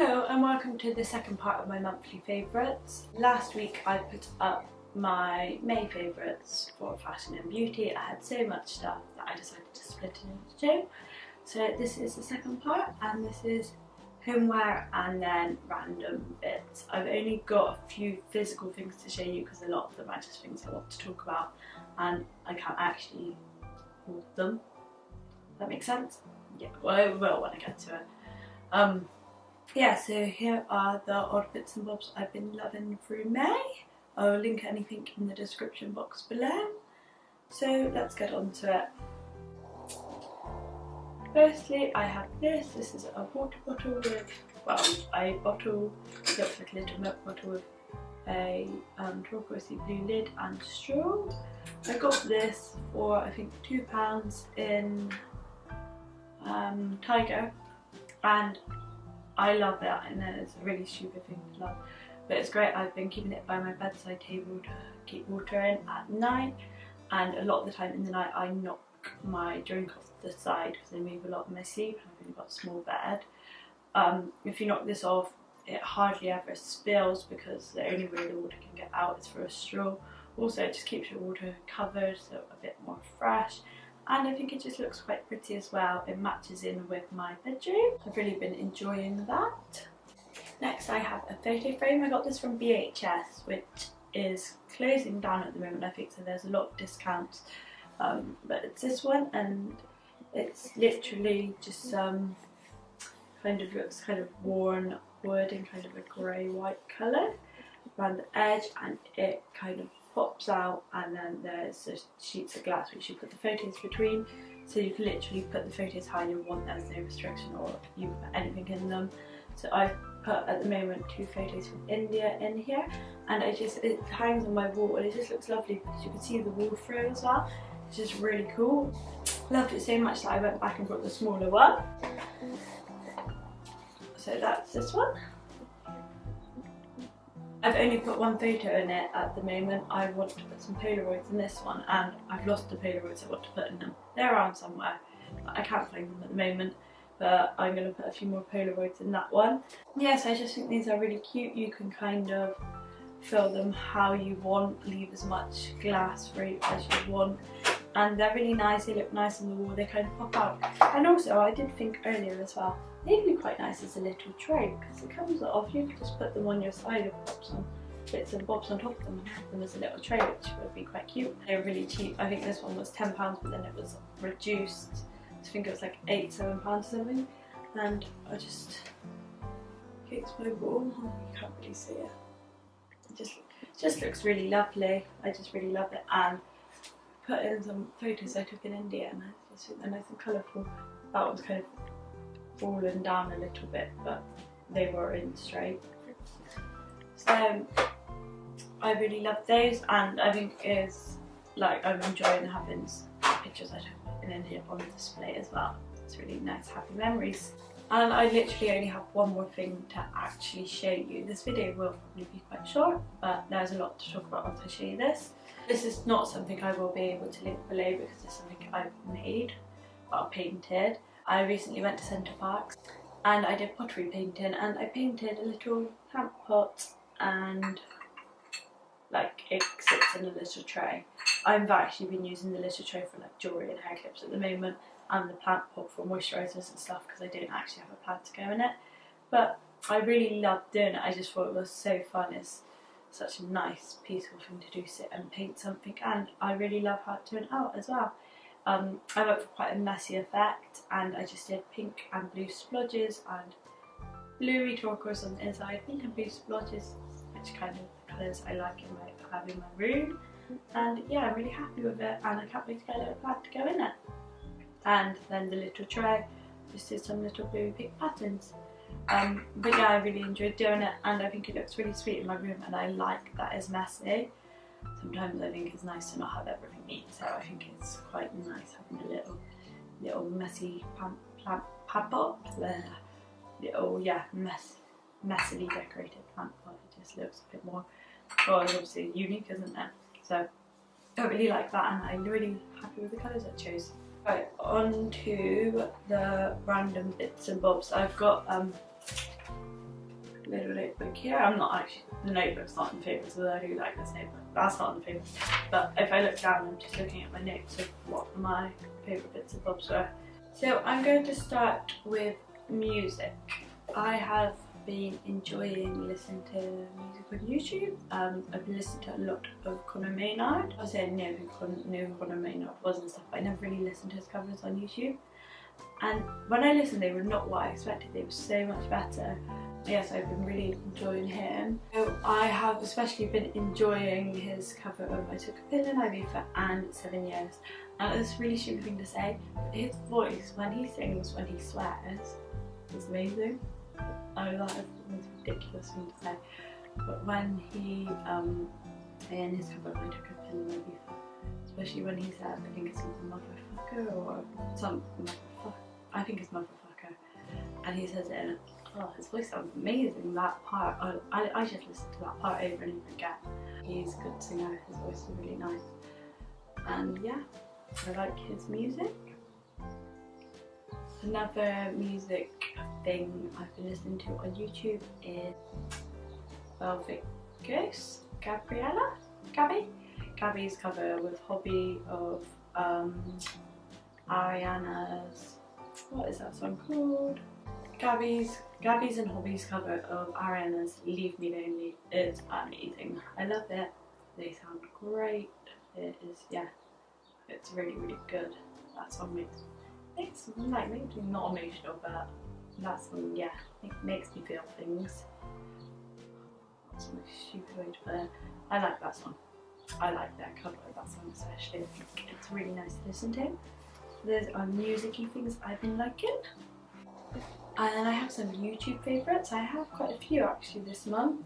Hello and welcome to the second part of my monthly favourites. Last week I put up my May favourites for fashion and beauty. I had so much stuff that I decided to split it into two. So this is the second part and this is homeware and then random bits. I've only got a few physical things to show you because a lot of them are just things I want to talk about and I can't actually hold them. Does that make sense? Yeah, well I will when I get to it. Yeah, so here are the odd bits and bobs I've been loving through May. I'll link anything in the description box below. So let's get on to it. Firstly, I have this. This is a water bottle with, well, a bottle, looks like a little milk bottle with a turquoisey blue lid and straw. I got this for I think £2 in Tiger, and I love it. I know it's a really stupid thing to love, but it's great. I've been keeping it by my bedside table to keep water in at night, and a lot of the time in the night I knock my drink off the side because I move a lot in my sleep and I've only got a small bed. If you knock this off, it hardly ever spills because the only way the water can get out is through a straw. Also it just keeps your water covered, so a bit more fresh. And I think it just looks quite pretty as well. It matches in with my bedroom. I've really been enjoying that. Next I have a photo frame. I got this from BHS, which is closing down at the moment I think, so there's a lot of discounts. But it's this one and it's literally just kind of looks kind of worn wood in kind of a grey white colour around the edge, and it kind of pops out, and then there's the sheets of glass which you put the photos between, so you can literally put the photos how you want. There's no restriction or you can put anything in them. So I've put at the moment 2 photos from India in here, and it hangs on my wall and it just looks lovely because you can see the wall through as well. It's just really cool. Loved it so much that I went back and brought the smaller one. So that's this one. I've only put one photo in it at the moment. I want to put some Polaroids in this one, and I've lost the Polaroids I want to put in them. They're around somewhere, but I can't find them at the moment. But I'm going to put a few more Polaroids in that one. Yes, I just think these are really cute. You can kind of fill them how you want, leave as much glass free as you want. And they're really nice, they look nice on the wall, they kind of pop out. And also, I did think earlier as well, they'd be quite nice as a little tray because it comes off. You could just put them on your side and pop some bits and bobs on top of them and have them as a little tray, which would be quite cute. They're really cheap. I think this one was £10, but then it was reduced. I think it was like £7 or something. And I just fixed my wall. You can't really see it. It just looks really lovely. I just really love it. And put in some photos I took in India, and I just think they're nice and colourful. That one's kind of fallen down a little bit, but they were in straight. So I really love those, and I think is like I'm enjoying having pictures I took in India on display as well. It's really nice, happy memories. And I literally only have one more thing to actually show you. This video will probably be quite short, but there's a lot to talk about once I show you this. This is not something I will be able to link below because it's something I've made, well, painted. I recently went to Centre Parks and I did pottery painting, and I painted a little plant pot, and like it sits in a little tray. I've actually been using the little tray for like jewellery and hair clips at the moment, and the plant pot for moisturisers and stuff because I don't actually have a plant to go in it. But I really loved doing it. I just thought it was so fun. It's such a nice, peaceful thing to do, sit and paint something, and I really love how it turned out as well. I went for quite a messy effect, and I just did pink and blue splodges and bluey turquoise on the inside, pink and blue splodges, which kind of colours I like have in my room. And yeah, I'm really happy with it, and I can't wait to get a little plant to go in it. And then the little tray, just did some little bluey pink patterns. But yeah, I really enjoyed doing it, and I think it looks really sweet in my room, and I like that it's messy. Sometimes I think it's nice to not have everything neat, so I think it's quite nice having a little messy plant pot, messily decorated plant pot. It just looks a bit more, well, obviously unique, isn't it? So I really like that, and I'm really happy with the colours I chose. Right, on to the random bits and bobs. I've got little notebook here. I'm not actually, the notebook's not in the favourites, although I do like this notebook. That's not in the favourites. But if I look down, I'm just looking at my notes of what my favourite bits and bobs were. So I'm going to start with music. I have been enjoying listening to music on YouTube. I've been listening to a lot of Conor Maynard. I said knew who Conor Maynard was and stuff, but I never really listened to his covers on YouTube. And when I listened, they were not what I expected. They were so much better. Yes, I've been really enjoying him. So I have especially been enjoying his cover of I Took a Pill in Ibiza and 7 Years. And it's a really stupid thing to say, but his voice when he sings, when he swears, is amazing. I know that is a ridiculous thing to say, but when he, in his cover of I Took a Pill in Ibiza, especially when he said, I think it's something motherfucker or some motherfucker, I think it's motherfucker, and he says it in his voice sounds amazing, that part, I just listen to that part over and over again. He's a good singer, his voice is really nice, and yeah, I like his music. Another music thing I've been listening to on YouTube is Velvet Ghost, Gabby's cover with Hobby of Ariana's, what is that song called? Gabby's and Hobby's cover of Ariana's Leave Me Lonely is amazing. I love it. They sound great. It is, yeah, it's really, really good. That song makes me not emotional, but that song, yeah, it makes me feel things. That's a stupid way to put it. I like that song. I like their cover of that song especially. I think it's really nice to listen to. Those are music-y things I've been liking. And then I have some YouTube favourites. I have quite a few actually this month.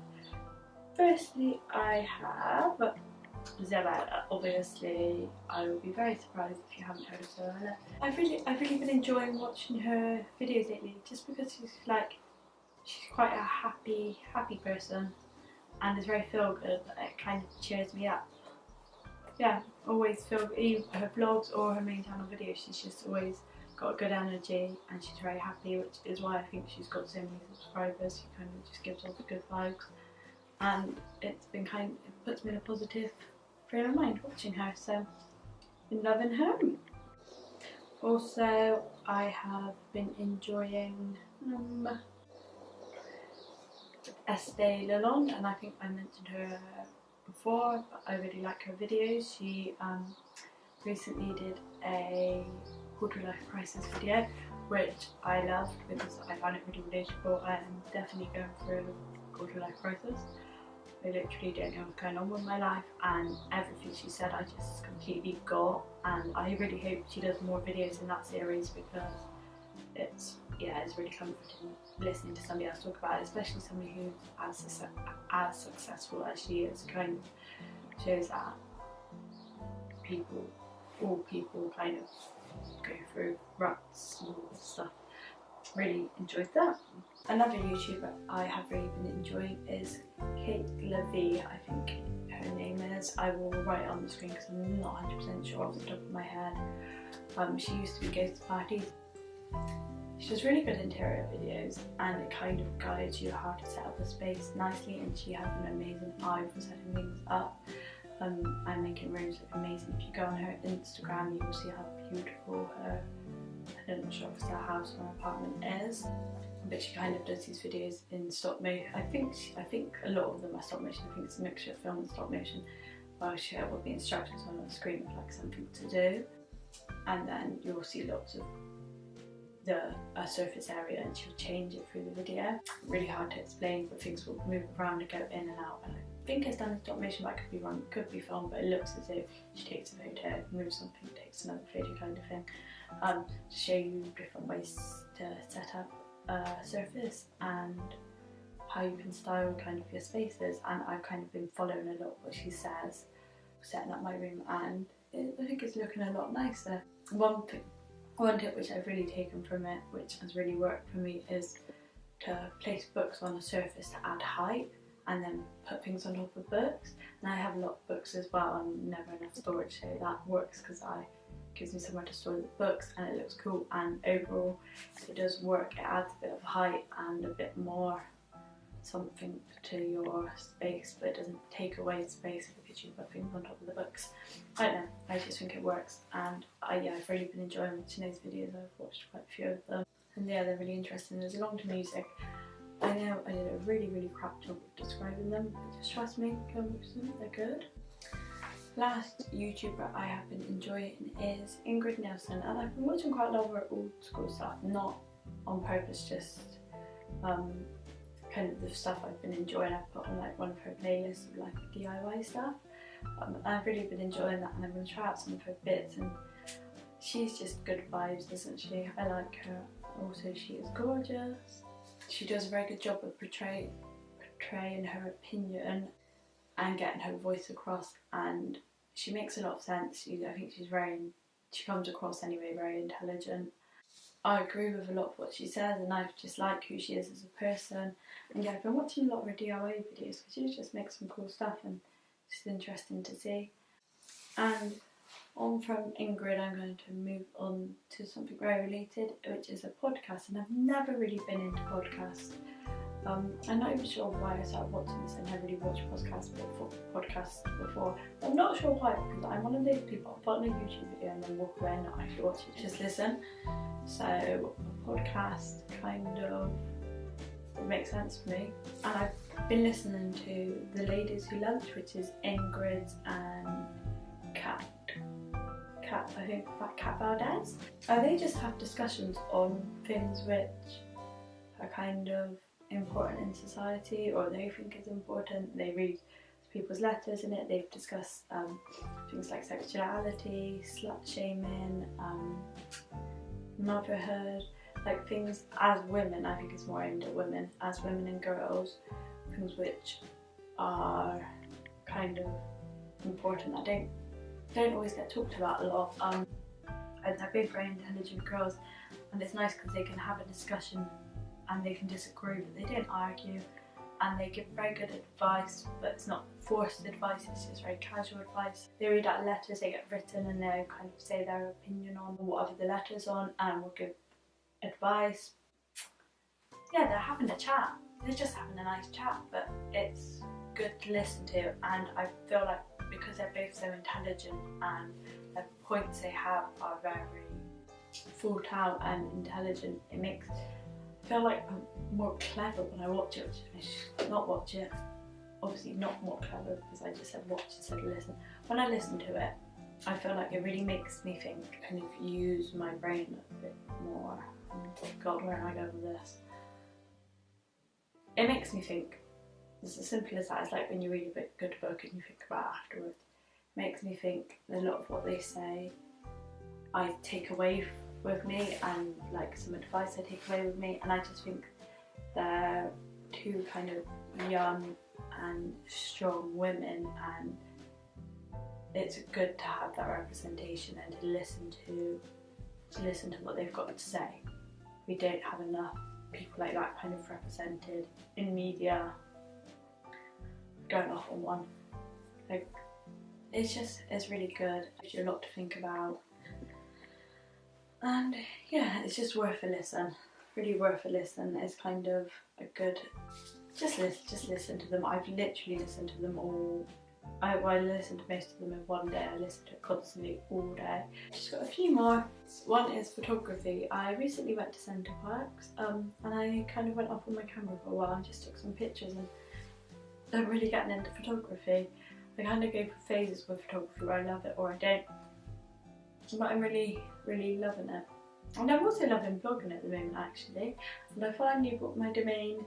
Firstly, I have Zella. Obviously, I will be very surprised if you haven't heard of Zella. I've really been enjoying watching her videos lately, just because she's quite a happy person, and is very feel good. It kind of cheers me up. Yeah, always feel either her vlogs or her main channel videos. She's just always got good energy, and she's very happy, which is why I think she's got so many subscribers. She kind of just gives off the good vibes, and it puts me in a positive frame of mind watching her, so been loving her. Also, I have been enjoying Estee Lalonde, and I think I mentioned her before, but I really like her videos. She recently did a quarter life crisis video, which I loved because I found it really relatable. I am definitely going through a quarter life crisis. I literally don't know what's going on with my life, and everything she said I just completely got, and I really hope she does more videos in that series, because it's really comforting listening to somebody else talk about it, especially somebody who's as successful as she is. Kind of shows that all people kind of go through ruts and all this stuff. Really enjoyed that. Another YouTuber I have really been enjoying is Chloé, I think her name is. I will write it on the screen because I'm not 100% sure off the top of my head. She used to be Goes to Parties. She does really good interior videos, and it kind of guides you how to set up a space nicely, and she has an amazing eye for setting things up and making rooms look amazing. If you go on her Instagram, you will see how beautiful her, I'm not sure if it's her house or her apartment is, but she kind of does these videos in stop motion. I think a lot of them are stop motion. I think it's a mixture of film and stop motion. I'll share what the instructions on the screen of like something to do, and then you'll see lots of the surface area, and she'll change it through the video. Really hard to explain, but things will move around and go in and out. And I think it's done in stop motion, but I could be wrong. It could be film, but it looks as if she takes a photo, moves something, takes another photo, kind of thing, to show you different ways to set up a surface and how you can style kind of your spaces. And I've kind of been following a lot what she says, setting up my room, and I think it's looking a lot nicer. One tip which I've really taken from it, which has really worked for me, is to place books on a surface to add height, and then put things on top of books. And I have a lot of books as well, and never enough storage, so that works because it gives me somewhere to store the books, and it looks cool, and overall it does work. It adds a bit of height and a bit more something to your space, but it doesn't take away space because you put things on top of the books. I don't know, I just think it works, and yeah, I've really been enjoying watching those videos. I've watched quite a few of them, and yeah, they're really interesting. There's a long to music. I know I did a really crap job of describing them, but just trust me, go and watch them, they're good. Last YouTuber I have been enjoying is Ingrid Nilsson, and I've been watching quite a lot of her old school stuff, not on purpose, just kind of the stuff I've been enjoying. I've put on like one of her playlists of like DIY stuff. I've really been enjoying that, and I'm going to try out some of her bits, and she's just good vibes, isn't she? I like her. Also, she is gorgeous. She does a very good job of portraying her opinion and getting her voice across, and she makes a lot of sense. I think she comes across anyway very intelligent. I agree with a lot of what she says, and I just like who she is as a person. And yeah, I've been watching a lot of her DIY videos because she just makes some cool stuff, and it's just interesting to see. And on from Ingrid, I'm going to move on to something very related, which is a podcast. And I've never really been into podcasts. I'm not even sure why I started watching this. I never really watched podcasts before. I'm not sure why, because I'm one of those people, I'll put on a YouTube video and then walk away and not actually watch it, just listen. So a podcast kind of makes sense for me. And I've been listening to The Ladies Who Lunch, which is Ingrid's and Kat Valdez. They just have discussions on things which are kind of important in society, or they think is important. They read people's letters in it. They've discussed things like sexuality, slut shaming, motherhood, like things as women. I think it's more aimed at women, as women and girls, things which are kind of important that don't always get talked about a lot. They're both very intelligent girls, and it's nice because they can have a discussion and they can disagree, but they don't argue, and they give very good advice, but it's not forced advice, it's just very casual advice. They read out letters, they get written, and they kind of say their opinion on whatever the letter's on, and will give advice. Yeah, they're having a chat. They're just having a nice chat, but it's good to listen to, and I feel like because they're both so intelligent and the points they have are very thought out and intelligent, it makes feel like I'm more clever when I watch it, which I should not watch it. Obviously not more clever, because I just said watch instead of listen. When I listen to it, I feel like it really makes me think, kind of use my brain a bit more. God, where am I going with this? It makes me think. It's as simple as that. It's like when you read a good book and you think about it afterwards. It makes me think a lot of what they say I take away with me, and like some advice I take away with me, and I just think they're two kind of young and strong women, and it's good to have that representation and to listen to what they've got to say. We don't have enough people like that kind of represented in media. Going off on one, like it's really good. Gives you a lot to think about. And yeah, it's just worth a listen, really worth a listen. It's kind of a good, just listen to them. I've literally listened to them all. I listened to most of them in one day. I listened to it constantly all day. Just got a few more. One is photography. I recently went to Centre Parks and I kind of went off on my camera for a while and just took some pictures, and I'm really getting into photography. I kind of go through phases with photography where I love it or I don't. But I'm really loving it. And I'm also loving blogging at the moment, actually. And I finally bought my domain,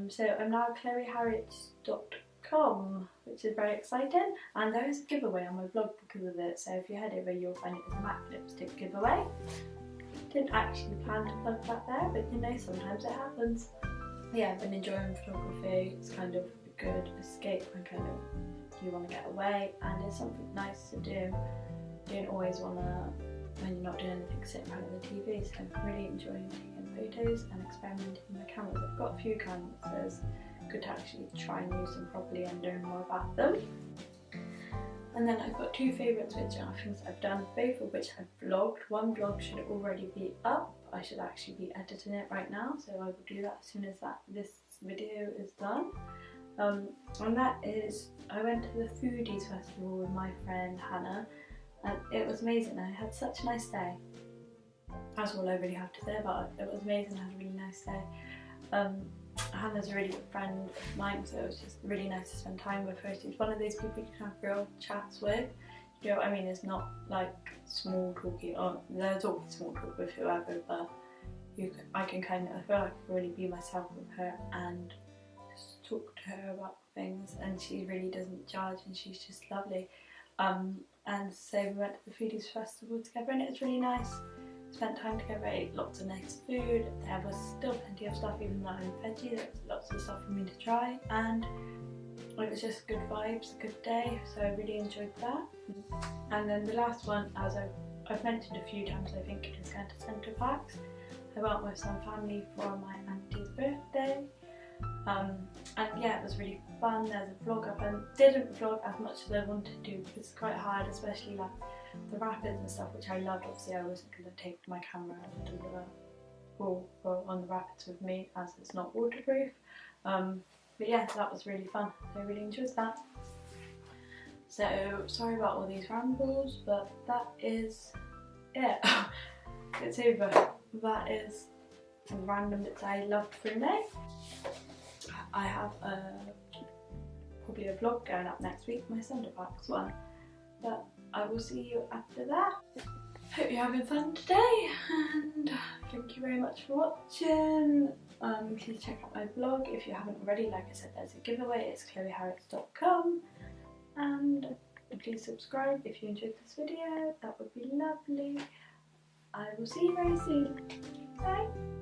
so I'm now chloeharriet.com, which is very exciting. And there is a giveaway on my blog because of it, so if you head over you'll find it as a MAC lipstick giveaway. Didn't actually plan to plug that there, but you know, sometimes it happens. Yeah, I've been enjoying photography. It's kind of a good escape when you want to get away, and it's something nice to do. You don't always want to, when you're not doing anything, sit in front of the TV, so I'm really enjoying taking photos and experimenting with my cameras. I've got a few cameras, so it's good to actually try and use them properly and learn more about them. And then I've got two favourites, which are things I've done, both of which I've vlogged. One vlog should already be up. I should actually be editing it right now, so I will do that as soon as this video is done. And that is, I went to the Foodies Festival with my friend Hannah, and it was amazing. I had such a nice day. That's all I really have to say about it. It was amazing. I had a really nice day. Hannah's a really good friend of mine, so it was just really nice to spend time with her. She's one of those people you can have real chats with. You know what I mean? It's not like small talking, or they're talking small talk with whoever, but I feel like I can really be myself with her and just talk to her about things, and she really doesn't judge, and she's just lovely. And so we went to the Foodies Festival together, and it was really nice. Spent time together, ate lots of nice food. There was still plenty of stuff, even though I'm veggie, there was lots of stuff for me to try, and it was just good vibes, a good day, so I really enjoyed that. And then the last one, as I've mentioned a few times, I think, is going to Centre Parks. I went with some family for my auntie's birthday, and yeah, it was really fun. There's a vlog up, and didn't vlog as much as I wanted to because it's quite hard, especially like the rapids and stuff, which I loved. Obviously I wasn't going to take my camera to the pool or on the rapids with me as it's not waterproof, but yeah, that was really fun. I really enjoyed that. So sorry about all these rambles, but that is it. It's over. That is random bits I loved through May. I have probably a vlog going up next week, my Centre Parks one, but I will see you after that. Hope you're having fun today, and thank you very much for watching. Please check out my blog if you haven't already. Like I said, there's a giveaway, it's chloeharrods.com, and please subscribe if you enjoyed this video, that would be lovely. I will see you very soon. Bye!